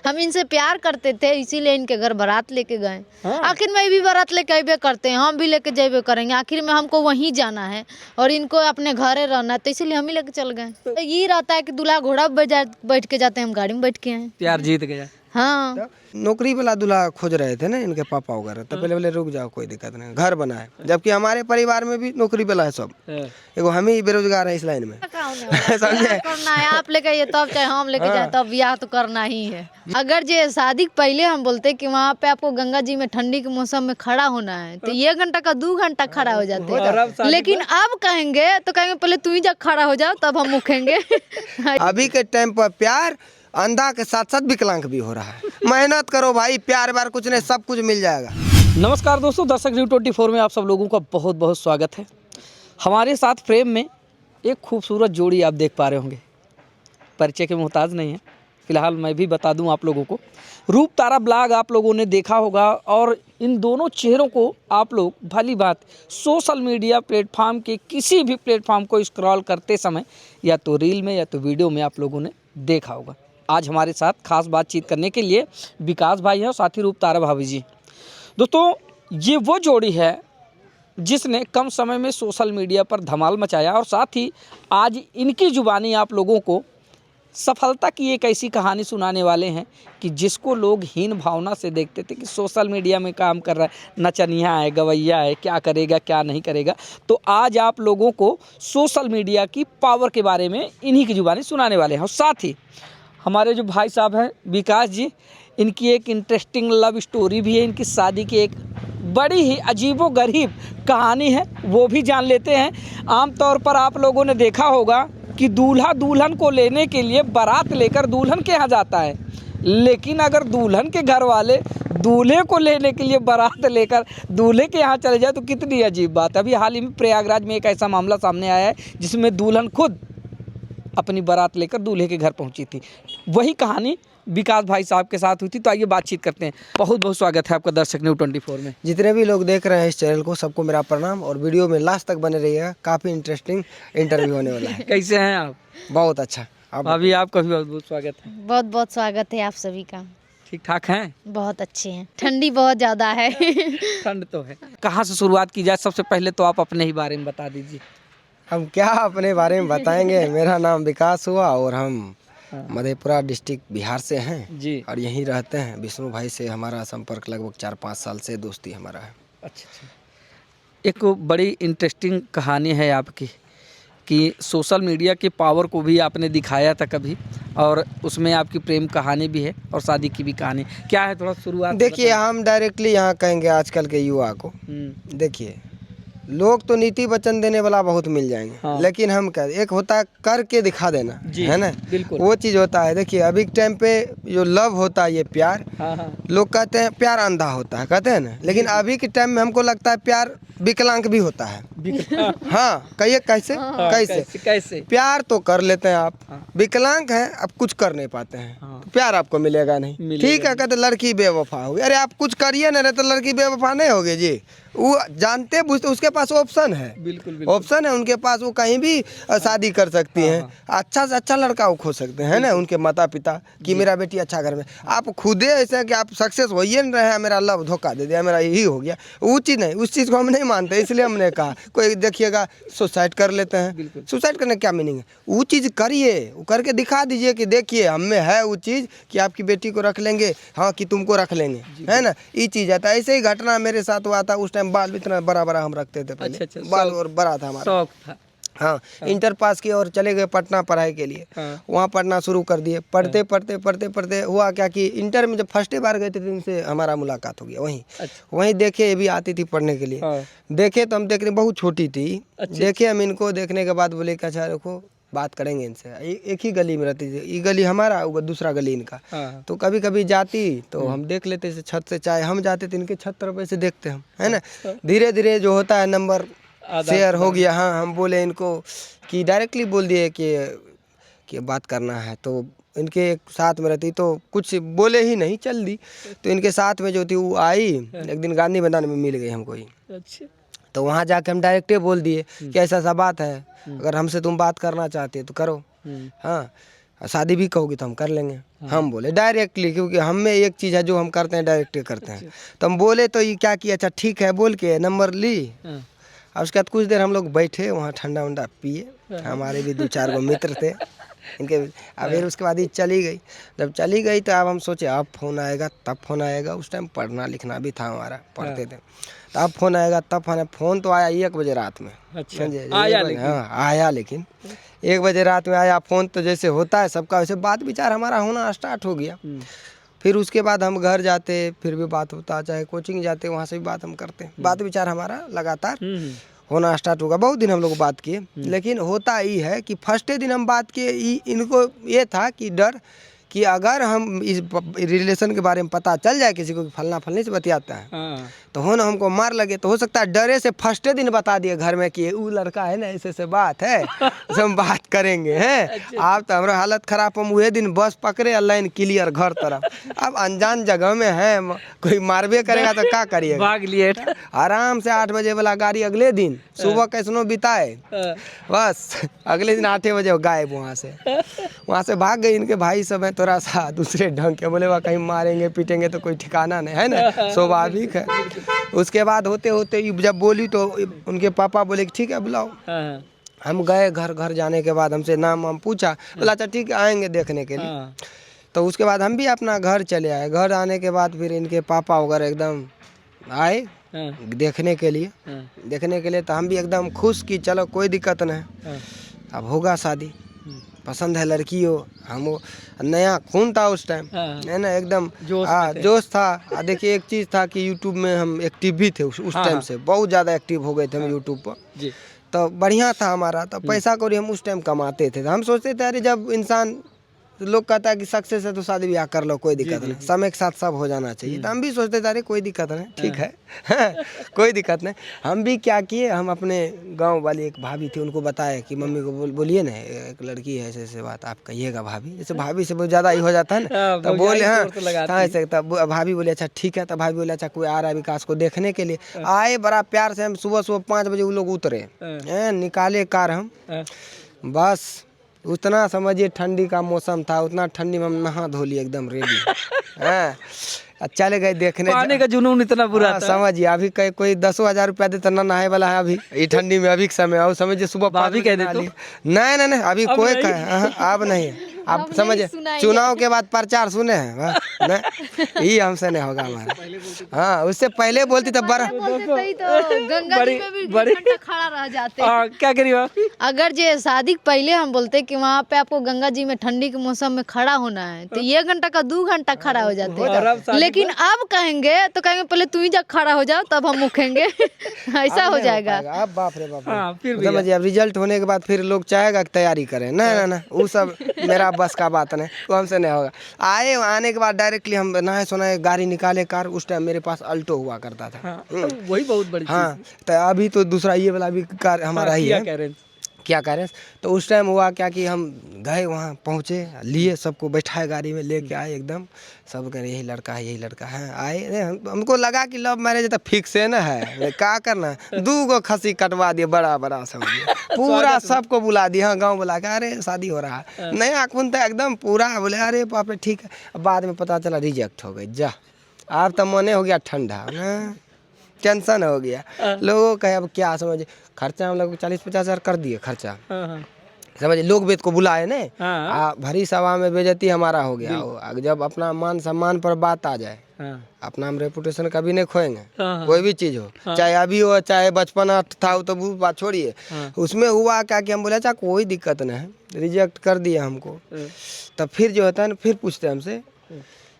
हम इनसे प्यार करते थे, इसीलिए इनके घर बारात लेके गए। आखिर में भी बारात लेके अबे करते हैं, हम भी लेके जेबे करेंगे। आखिर में हमको वहीं जाना है और इनको अपने घरे रहना है, तो इसीलिए हम ही लेके चल गए। तो ये रहता है कि दूल्हा घोड़ा बैठ के जाते हैं, हम गाड़ी में बैठ के आए। प्यार जीत गया। हाँ, तो नौकरी वाला दूल्हा खोज रहे थे ना इनके पापा वगैरह, तो पहले बोले रुक जाओ, कोई दिक्कत नहीं, घर बना है। जबकि हमारे परिवार में भी नौकरी वाला है सब, एगो हम ही बेरोजगार है इस लाइन में। समझे? करना है, आप लेके आइए तब, चाहे हम लेके जाए तब, ब्याह तो करना ही है। अगर जे शादी पहले हम बोलते कि वहाँ पे आपको गंगा जी में ठंडी के मौसम में खड़ा होना है, तो 1 घंटा का 2 घंटा खड़ा हो जाते। लेकिन अब कहेंगे तो कहेंगे पहले तू ही जा खड़ा हो जाओ, तब हम मुखेंगे। अभी के टाइम पर प्यार अंधा के साथ साथ विकलांग भी हो रहा है। मेहनत करो भाई, प्यार बार कुछ नहीं, सब कुछ मिल जाएगा। नमस्कार दोस्तों, दर्शक न्यूज़ 24 में आप सब लोगों का बहुत बहुत स्वागत है। हमारे साथ फ्रेम में एक खूबसूरत जोड़ी आप देख पा रहे होंगे, परिचय के मोहताज नहीं है। फिलहाल मैं भी बता दूं आप लोगों को, रूप तारा ब्लॉग आप लोगों ने देखा होगा और इन दोनों चेहरों को आप लोग भली बात सोशल मीडिया प्लेटफॉर्म के किसी भी प्लेटफॉर्म को स्क्रॉल करते समय या तो रील में या तो वीडियो में आप लोगों ने देखा होगा। आज हमारे साथ खास बातचीत करने के लिए विकास भाई हैं और साथ ही रूप तारा भाभी जी। दोस्तों, ये वो जोड़ी है जिसने कम समय में सोशल मीडिया पर धमाल मचाया और साथ ही आज इनकी जुबानी आप लोगों को सफलता की एक ऐसी कहानी सुनाने वाले हैं कि जिसको लोग हीन भावना से देखते थे कि सोशल मीडिया में काम कर रहा है, नचनिया है, गवैया है, क्या करेगा क्या नहीं करेगा। तो आज आप लोगों को सोशल मीडिया की पावर के बारे में इन्हीं की जुबानी सुनाने वाले हैं। और साथ ही हमारे जो भाई साहब हैं विकास जी, इनकी एक इंटरेस्टिंग लव स्टोरी भी है, इनकी शादी की एक बड़ी ही अजीबोगरीब कहानी है, वो भी जान लेते हैं। आमतौर पर आप लोगों ने देखा होगा कि दूल्हा दुल्हन को लेने के लिए बारात लेकर दुल्हन के यहाँ जाता है, लेकिन अगर दुल्हन के घर वाले दूल्हे को लेने के लिए बारात लेकर दूल्हे के यहाँ चले जाए तो कितनी अजीब बात है। अभी हाल ही में प्रयागराज में एक ऐसा मामला सामने आया है जिसमें दुल्हन खुद अपनी बारात लेकर दूल्हे के घर पहुंची थी। वही कहानी विकास भाई साहब के साथ हुई थी। तो आइए बातचीत करते हैं। बहुत बहुत स्वागत है आपका दर्शक न्यूज़ 24 में। जितने भी लोग देख रहे हैं इस चैनल को, सबको मेरा प्रणाम और वीडियो में लास्ट तक बने रहिएगा, काफ़ी इंटरेस्टिंग इंटरव्यू होने वाला है। कैसे हैं आप? बहुत अच्छा। आप अभी आपका भी बहुत बहुत स्वागत है। बहुत बहुत स्वागत है आप सभी का। ठीक ठाक हैं? बहुत अच्छे हैं, ठंडी बहुत ज़्यादा है। ठंड तो है। कहाँ से शुरुआत की जाए? सबसे पहले तो आप अपने ही बारे में बता दीजिए। हम क्या अपने बारे में बताएंगे। मेरा नाम विकास हुआ और हम मधेपुरा डिस्ट्रिक्ट बिहार से हैं जी। और यहीं रहते हैं। विष्णु भाई से हमारा संपर्क लगभग 4-5 साल से दोस्ती हमारा है। अच्छा। एक बड़ी इंटरेस्टिंग कहानी है आपकी कि सोशल मीडिया के पावर को भी आपने दिखाया था कभी, और उसमें आपकी प्रेम कहानी भी है और शादी की भी कहानी। क्या है, थोड़ा शुरुआत? देखिए, हम डायरेक्टली यहाँ कहेंगे आजकल के युवा को, देखिए लोग तो नीति वचन देने वाला बहुत मिल जाएंगे। हाँ। लेकिन हम क्या, एक होता है करके दिखा देना, है ना, बिल्कुल। वो चीज़ होता है। देखिए अभी के टाइम पे जो लव होता है, ये प्यार, हाँ। लोग कहते हैं प्यार अंधा होता है, कहते हैं ना, लेकिन अभी के टाइम में हमको लगता है प्यार विकलांग भी होता है। हाँ, कहिए कैसे? कैसे? प्यार तो कर लेते हैं आप, हाँ। विकलांग हैं, अब कुछ कर नहीं पाते हैं, हाँ। तो प्यार आपको मिलेगा नहीं। ठीक है, कहते लड़की बेवफा होगी। अरे आप कुछ करिए ना, तो लड़की बेवफा नहीं होगी जी। वो जानते बुझते, उसके पास ऑप्शन है। बिल्कुल। ऑप्शन है उनके पास, वो कहीं भी शादी कर सकती हैं। अच्छा से अच्छा लड़का वो खोज सकते हैं ना, उनके माता पिता कि मेरा बेटी अच्छा घर में। आप खुदे ऐसे कि आप सक्सेस हो ही नहीं रहे, मेरा लव धोखा दे दिया, मेरा यही हो गया, वो चीज़ नहीं, उस चीज़ को हम नहीं मानते। इसलिए हमने कहा कोई देखिएगा सुसाइड कर लेते हैं। सुसाइड करने क्या मीनिंग है? वो चीज़ करिए, वो करके दिखा दीजिए कि देखिए हम में है वो चीज़ कि आपकी बेटी को रख लेंगे, हाँ, कि तुमको रख लेंगे, है ना, ये चीज़ आता है। ऐसे ही घटना मेरे साथ हुआ था। उस टाइम बाल इतना बड़ा बड़ा हम रखते थे पहले। अच्छा, बाल और बड़ा था हमारा, शौक था। हाँ। इंटर पास किए और चले गए पटना पढ़ाई के लिए। वहाँ पढ़ना शुरू कर दिए। पढ़ते हुआ क्या कि इंटर में जब फर्स्ट बार गए थे तो इनसे हमारा मुलाकात हो गया वहीं। वहीं देखे, ये भी आती थी पढ़ने के लिए। देखे तो हम देख रहे, बहुत छोटी थी। देखे हम इनको, देखने के बाद बोले कि अच्छा देखो बात करेंगे इनसे। एक ही गली में रहती थी, ये गली हमारा, वो दूसरा गली इनका। तो कभी कभी जाती तो हम देख लेते थे छत से, चाहे हम जाते थे इनके छत तरफ ऐसे देखते हम, है ना। धीरे धीरे जो होता है नंबर शेयर हो गया। हाँ, हम बोले इनको कि डायरेक्टली बोल दिए कि बात करना है। तो इनके साथ में रहती तो कुछ बोले ही नहीं, चल दी। तो इनके साथ में जो थी वो आई, एक दिन गांधी मैदान में मिल गई हमको ही। अच्छा। तो वहाँ जाके हम डायरेक्ट बोल दिए कि ऐसा सा बात है, अगर हमसे तुम बात करना चाहते हो तो करो, हाँ, शादी भी कहोगी तो हम कर लेंगे। हम बोले डायरेक्टली, क्योंकि हम में एक चीज़ है जो हम करते हैं डायरेक्ट करते हैं। तो हम बोले तो ये क्या किया, अच्छा ठीक है बोल के नंबर ली। अब उसके बाद कुछ देर हम लोग बैठे वहाँ, ठंडा वंडा पिए, हमारे भी 2-4 गो मित्र थे इनके। अब फिर उसके बाद ये चली गई। जब चली गई तो अब हम सोचे अब फ़ोन आएगा तब फ़ोन आएगा। उस टाइम पढ़ना लिखना भी था हमारा, पढ़ते थे। तो अब फ़ोन आएगा तब फ़ोन तो आया 1 बजे रात में। समझे? हाँ आया, लेकिन 1 बजे रात में आया फ़ोन। तो जैसे होता है सबका वैसे बात विचार हमारा होना स्टार्ट हो गया। फिर उसके बाद हम घर जाते, फिर भी बात होता, चाहे कोचिंग जाते वहाँ से भी बात हम करते, बात विचार हमारा लगातार होना स्टार्ट होगा। बहुत दिन हम लोग बात किए, लेकिन होता ये है कि फर्स्टे दिन हम बात किए, इनको ये था कि डर कि अगर हम इस रिलेशन के बारे में पता चल जाए किसी को कि फलना फलने से बतियाता है तो हो ना हमको मार लगे। तो हो सकता है डरे से फर्स्टे दिन बता दिए घर में कि वो लड़का है ना, ऐसे बात है, तो हम बात करेंगे हैं। आप तो हमारा हालत खराब, हम वही दिन बस पकड़े, लाइन क्लियर घर तरफ। अब अनजान जगह में है, कोई मारबे करेगा तो क्या करिएगा, भाग लिए आराम से 8 बजे वाला गाड़ी अगले दिन सुबह कैसनो बिताए, बस अगले दिन 8 बजे गायब वहाँ से भाग गई। इनके भाई सब हैं थोड़ा सा दूसरे ढंग के, बोले वह कहीं मारेंगे पीटेंगे तो कोई ठिकाना नहीं है ना, स्वाभाविक है। उसके बाद होते होते जब बोली तो उनके पापा बोले कि ठीक है बुलाओ। हम गए घर जाने के बाद हमसे नाम हम पूछा, बोला अच्छा ठीक है आएंगे देखने के लिए। तो उसके बाद हम भी अपना घर चले आए। घर आने के बाद फिर इनके पापा वगैरह एकदम आए देखने के लिए। तो हम भी एकदम खुश कि चलो कोई दिक्कत नहीं, अब होगा शादी, पसंद है लड़की हो। हम नया खून था उस टाइम, है ना, एकदम जोश था। देखिए एक चीज़ था कि यूट्यूब में हम एक्टिव भी थे उस टाइम से, बहुत ज़्यादा एक्टिव हो गए थे हम यूट्यूब पर। तो बढ़िया था हमारा, तो पैसा कौड़ी हम उस टाइम कमाते थे। तो हम सोचते थे अरे जब इंसान, तो लोग कहता है कि सक्सेस है तो शादी ब्याह कर लो, कोई दिक्कत नहीं, समय के साथ सब हो जाना चाहिए। तो हम भी सोचते थे अरे कोई दिक्कत नहीं, ठीक है कोई दिक्कत नहीं। हम भी क्या किए, हम अपने गांव वाली एक भाभी थी उनको बताया कि मम्मी को बोलिए ना एक लड़की है, ऐसे बात आप कहिएगा भाभी। जैसे भाभी से बहुत ज़्यादा ही हो जाता है ना, तो बोले हाँ ऐसे। तब भाभी बोले अच्छा ठीक है। तब भाभी बोले अच्छा कोई आ रहा है विकास को देखने के लिए। आए बड़ा प्यार से, हम सुबह 5 बजे वो लोग उतरे, निकाले कार हम, बस उतना समझिए ठंडी का मौसम था, उतना ठंडी में हम नहा धो लिए एकदम रेडी हैं। चले गए देखने, पानी का जुनून इतना बुरा था। समझिए अभी कोई 10,000 रुपया देता ना नहाए वाला है अभी ये ठंडी में, अभी के समय। और समझिए सुबह भाभी कह दे तो नहीं अभी कोई अब नहीं। आप समझिए चुनाव के बाद प्रचार सुने हैं ये हमसे नहीं होगा हमारा। हाँ उससे पहले बोलती तब बड़ा गंगा जी में भी 1 घंटा खड़ा रह जाते। क्या करिए, अगर जे शादी के पहले हम बोलते कि वहाँ पे आपको गंगा जी में ठंडी के मौसम में खड़ा होना है तो 1 घंटा का 2 घंटा खड़ा हो जाते। लेकिन अब कहेंगे तो कहेंगे पहले तू ही जा खड़ा हो जाओ तब हम मुखेंगे ऐसा हो जाएगा। अब बाप रे बाप, समझिए अब रिजल्ट होने के बाद फिर लोग चाहेगा कि तैयारी करें, ना वो सब मेरा बस का बात नहीं, वो हमसे नहीं होगा। आने के बाद डायरेक्टली हम नहाए सोनाए गाड़ी निकाले कार। उस टाइम मेरे पास अल्टो हुआ करता था, वही बहुत बड़ी हाँ। तो अभी तो दूसरा ये वाला भी कार हमारा ही है, क्या कह रहे हैं। तो उस टाइम हुआ क्या कि हम गए वहाँ पहुँचे, लिए सबको बैठाए गाड़ी में, लेके आए एकदम। सब कह रहे यही लड़का है आए। हमको लगा कि लव मैरिज तो फिक्स है ना है, क्या करना है। 2 गो खसी कटवा दिए बड़ा समझिए, पूरा सबको बुला दिया। हाँ गाँव बुला के अरे शादी हो रहा है, नया खून था एकदम पूरा। बोले अरे बाप रे ठीक है। बाद में पता चला रिजेक्ट हो गई। जा अब तो मने हो गया ठंडा, टेंशन हो गया लोगों का। अब क्या समझे, खर्चा हम लोग 40-50 हज़ार कर दिए खर्चा, समझिए। लोग वेद को बुलाए ने, भरी सभा में बेइज्जती हमारा हो गया। जब अपना मान सम्मान पर बात आ जाए, अपना हम रेपुटेशन कभी नहीं खोएंगे, कोई भी चीज़ हो, चाहे अभी हो चाहे बचपन था, तो वो बात छोड़िए। उसमें हुआ क्या कि हम बोले अच्छा कोई दिक्कत नहीं है, रिजेक्ट कर दिया हमको। तब फिर जो होता है ना, फिर पूछते हैं हमसे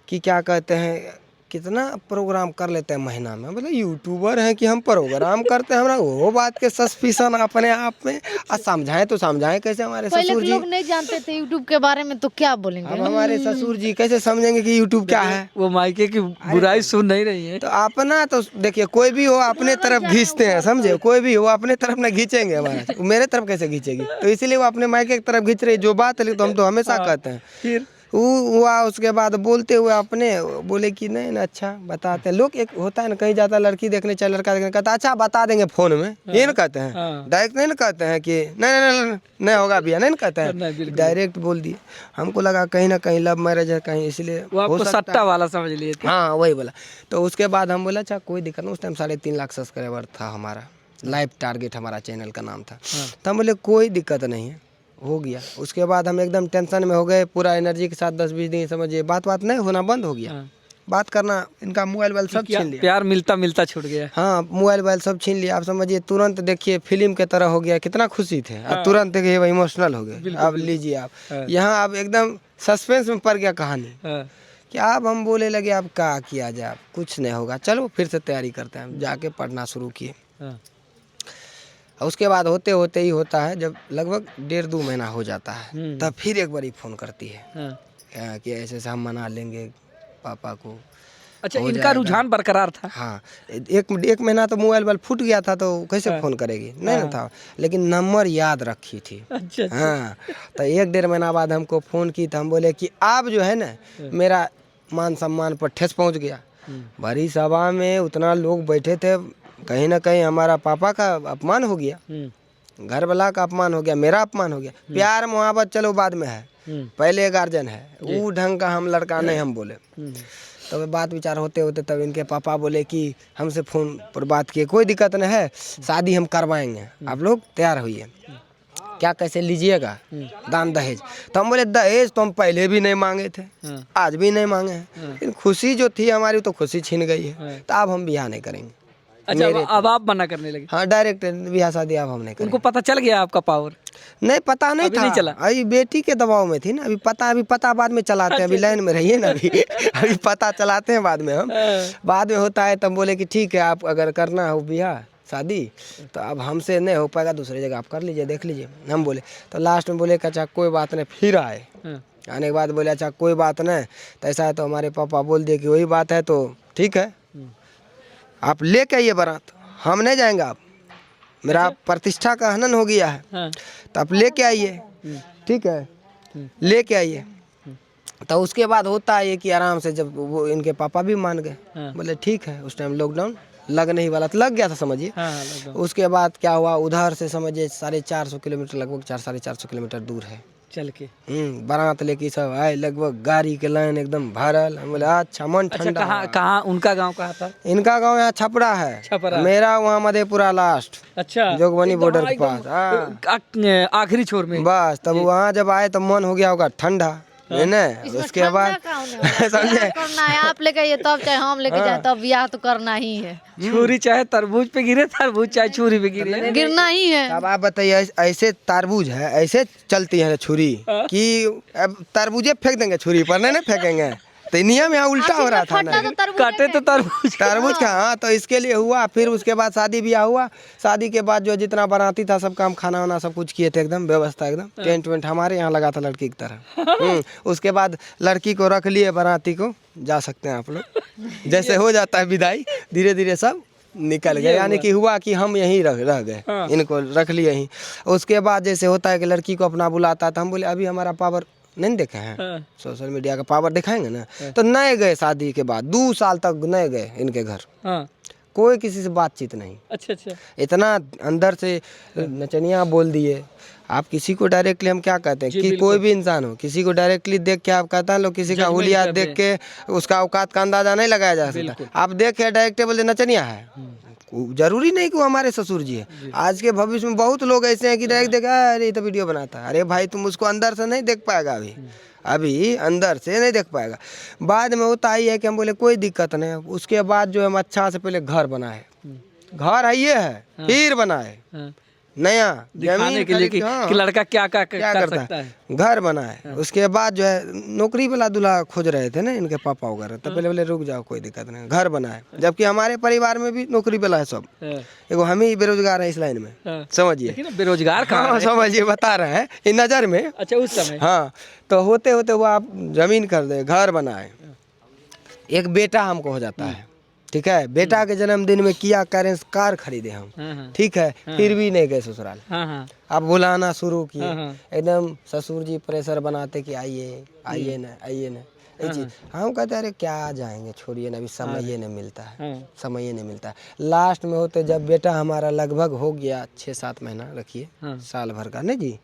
कि क्या कहते हैं कितना प्रोग्राम कर लेते हैं महीना में। मतलब यूट्यूबर हैं कि हम प्रोग्राम करते हैं, हमारा वो बात के सस्पिशन अपने आप में। समझाएं तो समझाएं कैसे हमारे ससुर जी, लोग नहीं जानते थे यूट्यूब के बारे में तो क्या बोलेंगे। अब हमारे ससुर जी कैसे समझेंगे कि यूट्यूब क्या है। वो मायके की बुराई सुन नहीं रही है। तो अपना तो देखिए कोई भी हो अपने तरफ खींचते हैं, समझे। कोई भी हो अपने तरफ ना खींचेंगे, हमारे मेरे तरफ कैसे खींचेगी। तो इसीलिए वो अपने मायके की तरफ खींच रही जो बात है। तो हम तो हमेशा कहते हैं फिर हुआ उसके बाद बोलते हुए अपने बोले कि नहीं ना अच्छा बताते हैं लोग। एक होता है ना कहीं जाता लड़की देखने चल लड़का देखने कहता अच्छा बता देंगे फोन में, ये ना कहते हैं डायरेक्ट नहीं ना कहते हैं कि नहीं होगा भैया, नहीं ना कहते हैं, डायरेक्ट बोल दिए। हमको लगा कहीं ना कहीं लव मैरिज है कहीं, इसलिए वो आपको सट्टा वाला समझ लिए थे। हाँ वही बोला। तो उसके बाद हम बोला अच्छा कोई दिक्कत नहीं। उस टाइम 3.5 लाख सब्सक्राइबर था हमारा, लाइव टारगेट हमारा चैनल का नाम था। तो हम बोले कोई दिक्कत नहीं है, हो गया। उसके बाद हम एकदम टेंशन में हो गए, पूरा एनर्जी के साथ 10-20 दिन समझिए बात नहीं होना बंद हो गया। बात करना इनका मोबाइल सब छीन लिया, प्यार मिलता मिलता छूट गया। हाँ मोबाइल सब छीन लिया। आप समझिए तुरंत देखिए फिल्म के तरह हो गया, कितना खुशी थे। अब तुरंत देखिए वो इमोशनल हो गए। अब लीजिए आप यहाँ अब एकदम सस्पेंस में पड़ गया कहानी कि अब हम बोले लगे अब क्या किया जाए, अब कुछ नहीं होगा, चलो फिर से तैयारी करते हैं। जाके पढ़ना शुरू किए। उसके बाद होते होते ही होता है जब लगभग 1.5-2 महीना हो जाता है तब फिर एक बार फ़ोन करती है कि ऐसे ऐसे हम मना लेंगे पापा को। अच्छा इनका रुझान बरकरार था। हाँ एक महीना तो मोबाइल फूट गया था तो कैसे फ़ोन करेगी, नहीं ना था, लेकिन नंबर याद रखी थी। अच्छा। हाँ तो 1-1.5 महीना बाद हमको फ़ोन की तो हम बोले कि अब जो है ना मेरा मान सम्मान पर ठेस पहुँच गया। भरी सभा में उतना लोग बैठे थे, कहीं ना कहीं हमारा पापा का अपमान हो गया, घर वाला का अपमान हो गया, मेरा अपमान हो गया। प्यार मोहब्बत चलो बाद में है, पहले गार्जियन है, वो ढंग का हम लड़का नहीं हम बोले। तब बात विचार होते होते तब इनके पापा बोले कि हमसे फ़ोन पर बात किए, कोई दिक्कत नहीं है, शादी हम करवाएंगे, आप लोग तैयार होइए, क्या कैसे लीजिएगा दान दहेज। तो हम बोले दहेज तो हम पहले भी नहीं मांगे थे, आज भी नहीं मांगे हैं, लेकिन खुशी जो थी हमारी तो खुशी छीन गई है, तो अब हम ब्याह नहीं करेंगे। अच्छा अब आप मना करने लगे। हाँ डायरेक्ट ब्याह शादी अब हम नहीं करेंगे। उनको पता चल गया आपका पावर? नहीं पता नहीं था, नहीं चला। अभी बेटी के दबाव में थी ना, अभी पता बाद में चलाते हैं, अभी लाइन में रहिए ना, अभी पता चलाते हैं बाद में हम। बाद में होता है तब बोले कि ठीक है आप अगर करना हो ब्याह शादी तो अब हमसे नहीं हो पाएगा, दूसरी जगह आप कर लीजिए, देख लीजिए। हम बोले तो लास्ट में बोले कि अच्छा कोई बात नहीं, फिर आए। आने के बाद बोले अच्छा कोई बात नहीं, तो ऐसा है तो हमारे पापा बोल दिए कि वही बात है तो ठीक है आप लेके आइए बारात, हम नहीं जाएंगे, आप मेरा प्रतिष्ठा का हनन हो गया है तो आप लेके आइए, ठीक है लेके आइए। तो उसके बाद होता है कि आराम से जब वो इनके पापा भी मान गए, बोले ठीक है। उस टाइम लॉकडाउन लगने ही वाला था, लग गया था समझिए। उसके बाद क्या हुआ, उधर से समझिए 450 किलोमीटर, लगभग 400-450 किलोमीटर दूर है चल के बारात लेके सब आए, लगभग गाड़ी के लाइन एकदम भरल। हम बोले अच्छा मन ठंडा। अच्छा कहाँ उनका गांव कहाँ था? इनका गांव यहाँ छपरा है, छपरा। मेरा वहाँ मधेपुरा लास्ट, अच्छा जोगबनी बॉर्डर के पास, आखिरी छोर में। बस तब वहाँ जब आए तो मन हो गया होगा ठंडा, उसके बाद समझे करना है, आप लेके आइए तब चाहे हम लेके जाए तब ब्याह तो करना ही है। छुरी चाहे तरबूज पे गिरे, तरबूज चाहे छुरी पे गिरे, गिरना ही है। अब आप बताइए ऐसे तरबूज है, ऐसे चलती है छुरी कि अब तरबूजे फेंक देंगे छुरी पर, नहीं फेंकेंगे। तो नियम यहाँ उल्टा हो रहा था ना, काटे तो तरबूज का। हाँ तो इसके लिए हुआ। फिर उसके बाद शादी ब्याह हुआ। शादी के बाद जो जितना बाराती था सब काम खाना वाना सब कुछ किए थे, एकदम व्यवस्था, एकदम टेंट वेंट हमारे यहाँ लगा था लड़की की तरह। उसके बाद लड़की को रख लिए, बाराती को जा सकते हैं आप लोग, जैसे हो जाता है विदाई, धीरे धीरे सब निकल गए। यानी कि हुआ कि हम यहीं रह गए, इनको रख लिए यहीं। उसके बाद जैसे होता है कि लड़की को अपना बुलाता था, हम बोले अभी हमारा पावर नहीं देखे हैं, सोशल मीडिया का पावर दिखाएंगे ना, तो नहीं गए। शादी के बाद 2 साल तक नहीं गए इनके घर, कोई किसी से बातचीत नहीं। अच्छा इतना अंदर से नचनिया बोल दिए। आप किसी को डायरेक्टली हम क्या कहते हैं कि कोई भी इंसान हो, किसी को डायरेक्टली देख के आप कहते हैं लोग, किसी का हुलिया देख के उसका औकात का अंदाजा नहीं लगाया जा सकता। आप देख के डायरेक्ट बोलते नचनिया है, जरूरी नहीं कि वो हमारे ससुर जी है। आज के भविष्य में बहुत लोग ऐसे हैं कि डायरेक्ट देखा अरे ये तो वीडियो बनाता है, अरे भाई तुम उसको अंदर से नहीं देख पाएगा, अभी अंदर से नहीं देख पाएगा। बाद में होता ही है कि हम बोले कोई दिक्कत नहीं। उसके बाद जो हम अच्छा से पहले घर बनाए, घर है ये है, फिर बनाए नया दिखाने के लिए कि लड़का क्या कर सकता है, घर बनाए। उसके बाद जो है नौकरी वाला दूल्हा खोज रहे थे ना इनके पापा वगैरह, तो पहले बोले रुक जाओ कोई दिक्कत नहीं, घर बनाए। जबकि हमारे परिवार में भी नौकरी वाला है सब, एगो हम ही बेरोजगार है इस लाइन में, समझिए बेरोजगार कहाँ, समझिए बता रहे हैं इन नजर में। अच्छा उस समय हाँ तो होते होते वो आप जमीन कर दे, घर बनाए, एक बेटा हमको हो जाता है, ठीक है, बेटा के जन्मदिन में किया कैरेंस कार खरीदे हम, ठीक है, फिर भी नहीं गए ससुराल। अब बुलाना शुरू किए, एकदम ससुर जी प्रेशर बनाते कि आइए आइए ना आइए ना, ये चीज हम कहते अरे क्या जाएंगे, छोड़िए ना, अभी समय ही नहीं मिलता है, समय ही नहीं मिलता है। लास्ट में होते जब बेटा हमारा लगभग हो गया 6-7 महीना रखिए, साल भर का नहीं जी,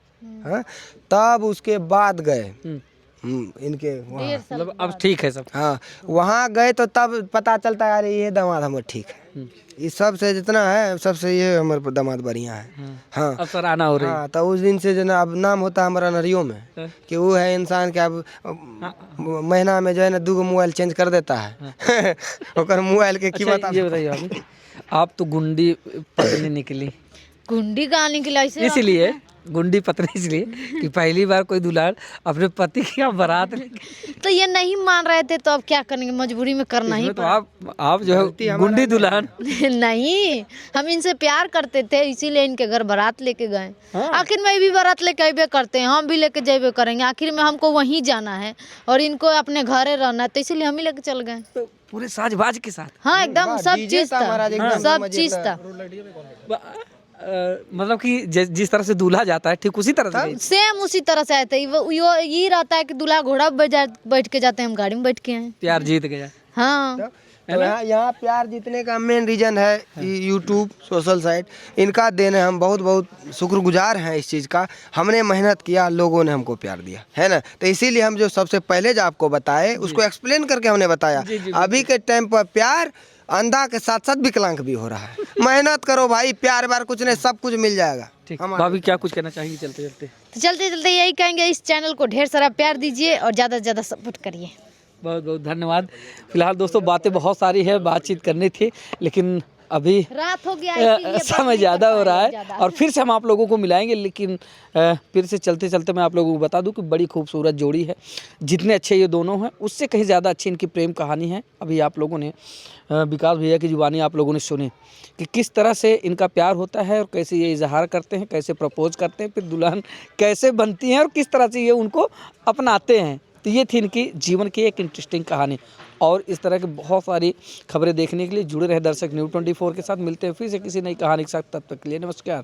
हाँ, तब उसके बाद गए इनके वहाँ, मतलब अब ठीक है सब। हाँ, वहाँ गए तो तब पता चलता है अरे ये दामाद हमारे ठीक है, इस सबसे जितना है सबसे ये हमारे दामाद बढ़िया है। हाँ, अब सराहना हो रही है। हाँ, तो उस दिन से जो ना अब नाम होता है हमारा नरियों में कि वो है इंसान के अब महीना में जो है ना 2 मोबाइल चेंज कर देता है ओकर मोबाइल के अच्छा, कीमत ये बताइए अभी, आप तो गुंडी पत्नी निकली, गुंडी कहाँ निकला ऐसे? इसलिए गुंडी पत्नी इसलिए कि पहली बार कोई दुल्हन अपने पति की यहाँ बारात लेके, तो ये नहीं मान रहे थे तो अब क्या करेंगे, मजबूरी में करना ही इसमें तो आप जो है गुंडी दुल्हन। नहीं, हम इनसे प्यार करते थे इसीलिए इनके घर बारात लेके गए। आखिर में भी बारात लेके अबे करते हैं, हम भी लेके जेबे करेंगे, आखिर में हमको वहीं जाना है और इनको अपने घरे रहना है, तो इसीलिए हम ही लेके चल गए। तो पूरे साजबाज के साथ, हाँ एकदम सब डीजे चीज था महाराज, था, एकदम सब मजे चीज का। था, मतलब कि जिस तरह से दूल्हा जाता है ठीक उसी तरह से गई। सेम उसी तरह से आए थे। ये रहता है कि दूल्हा घोड़ा बैठ के जाते हैं, हम गाड़ी में बैठ के हैं। प्यार जीत गया। हाँ, तो यहाँ प्यार जीतने का मेन रीजन है यूट्यूब सोशल साइट, इनका देन है। हम बहुत बहुत शुक्रगुजार हैं इस चीज़ का। हमने मेहनत किया, लोगों ने हमको प्यार दिया है ना, तो इसीलिए हम जो सबसे पहले जो आपको बताए उसको एक्सप्लेन करके हमने बताया। अभी के टाइम पर प्यार अंधा के साथ साथ विकलांग भी हो रहा है। मेहनत करो भाई, प्यार बार कुछ नहीं, सब कुछ मिल जाएगा। ठीक, भाभी क्या कुछ कहना चाहेंगे चलते चलते? तो चलते चलते यही कहेंगे, इस चैनल को ढेर सारा प्यार दीजिए और ज़्यादा से ज़्यादा सपोर्ट करिए। बहुत बहुत धन्यवाद। फिलहाल दोस्तों बातें बहुत सारी है, बातचीत करनी थी, लेकिन अभी रात हो गया इसीलिए बात समय नहीं ज़्यादा कर हो रहा पाए है ज़्यादा। और फिर से हम आप लोगों को मिलाएंगे। लेकिन फिर से चलते चलते मैं आप लोगों को बता दूं कि बड़ी खूबसूरत जोड़ी है। जितने अच्छे ये दोनों हैं उससे कहीं ज़्यादा अच्छी इनकी प्रेम कहानी है। अभी आप लोगों ने विकास भैया की जुबानी आप लोगों ने सुनी कि किस तरह से इनका प्यार होता है और कैसे ये इजहार करते हैं, कैसे प्रपोज करते हैं, फिर दुल्हन कैसे बनती हैं और किस तरह से ये उनको अपनाते हैं। तो ये थी इनकी जीवन की एक इंटरेस्टिंग कहानी। और इस तरह की बहुत सारी खबरें देखने के लिए जुड़े रहे दर्शक न्यूज़ 24 के साथ। मिलते हैं फिर से किसी नई कहानी के साथ, तब तक के लिए नमस्कार।